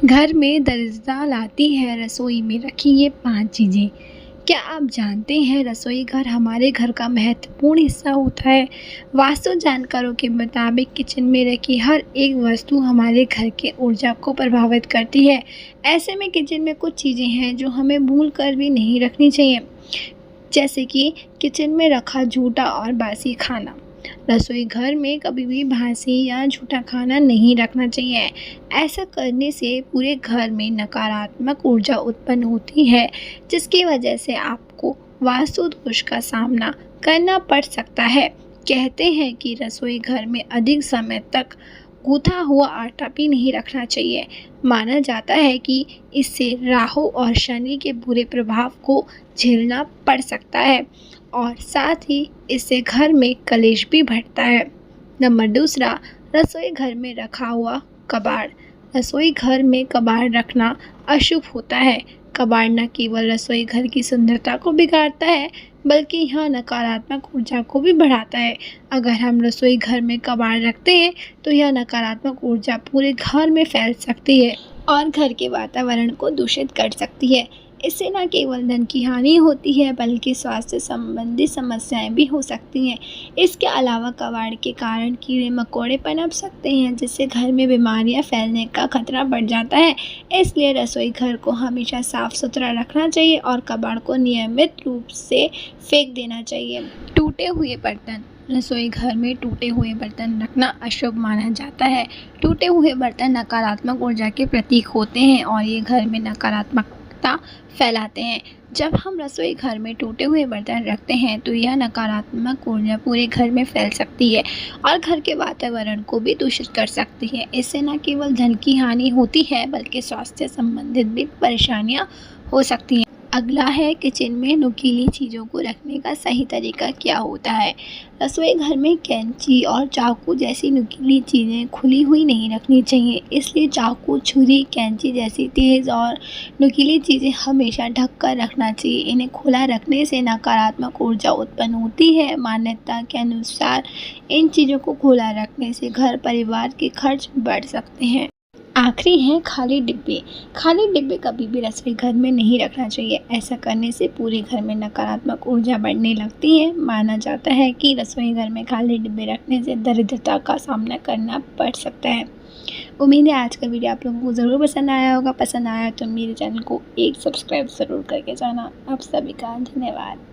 घर में दरिद्रता लाती है रसोई में रखी ये 5 चीज़ें। क्या आप जानते हैं रसोई घर हमारे घर का महत्वपूर्ण हिस्सा होता है। वास्तु जानकारों के मुताबिक किचन में रखी हर एक वस्तु हमारे घर के ऊर्जा को प्रभावित करती है। ऐसे में किचन में कुछ चीज़ें हैं जो हमें भूल कर भी नहीं रखनी चाहिए, जैसे कि किचन में रखा झूठा और बासी खाना। रसोई घर में कभी भी बासी या झूठा खाना नहीं रखना चाहिए। ऐसा करने से पूरे घर में नकारात्मक ऊर्जा उत्पन्न होती है, जिसकी वजह से आपको वास्तु दोष का सामना करना पड़ सकता है। कहते हैं कि रसोई घर में अधिक समय तक गूथा हुआ आटा भी नहीं रखना चाहिए। माना जाता है कि इससे राहु और शनि के बुरे प्रभाव को झेलना पड़ सकता है और साथ ही इससे घर में कलेश भी बढ़ता है। नंबर दूसरा, रसोई घर में रखा हुआ कबाड़। रसोई घर में कबाड़ रखना अशुभ होता है। कबाड़ न केवल रसोई घर की सुंदरता को बिगाड़ता है, बल्कि यह नकारात्मक ऊर्जा को भी बढ़ाता है। अगर हम रसोई घर में कबाड़ रखते हैं तो यह नकारात्मक ऊर्जा पूरे घर में फैल सकती है और घर के वातावरण को दूषित कर सकती है। इससे न केवल धन की हानि होती है, बल्कि स्वास्थ्य संबंधी समस्याएं भी हो सकती हैं। इसके अलावा कबाड़ के कारण कीड़े मकोड़े पनप सकते हैं, जिससे घर में बीमारियां फैलने का खतरा बढ़ जाता है। इसलिए रसोई घर को हमेशा साफ सुथरा रखना चाहिए और कबाड़ को नियमित रूप से फेंक देना चाहिए। टूटे हुए बर्तन। रसोई घर में टूटे हुए बर्तन रखना अशुभ माना जाता है। टूटे हुए बर्तन नकारात्मक ऊर्जा के प्रतीक होते हैं और ये घर में नकारात्मक फैलाते हैं। जब हम रसोई घर में टूटे हुए बर्तन रखते हैं तो यह नकारात्मक ऊर्जा पूरे घर में फैल सकती है और घर के वातावरण को भी दूषित कर सकती है। इससे न केवल धन की हानि होती है, बल्कि स्वास्थ्य संबंधित भी परेशानियां हो सकती हैं। अगला है किचन में नुकीली चीज़ों को रखने का सही तरीका क्या होता है। रसोई घर में कैंची और चाकू जैसी नुकीली चीज़ें खुली हुई नहीं रखनी चाहिए। इसलिए चाकू, छुरी, कैंची जैसी तेज़ और नुकीली चीज़ें हमेशा ढक कर रखना चाहिए। इन्हें खुला रखने से नकारात्मक ऊर्जा उत्पन्न होती है। मान्यता के अनुसार इन चीज़ों को खुला रखने से घर परिवार के खर्च बढ़ सकते हैं। आखिरी है खाली डिब्बे। खाली डिब्बे कभी भी रसोई घर में नहीं रखना चाहिए। ऐसा करने से पूरे घर में नकारात्मक ऊर्जा बढ़ने लगती है। माना जाता है कि रसोई घर में खाली डिब्बे रखने से दरिद्रता का सामना करना पड़ सकता है। उम्मीद है आज का वीडियो आप लोगों को ज़रूर पसंद आया होगा। पसंद आया तो मेरे चैनल को एक सब्सक्राइब ज़रूर करके जाना। आप सभी का धन्यवाद।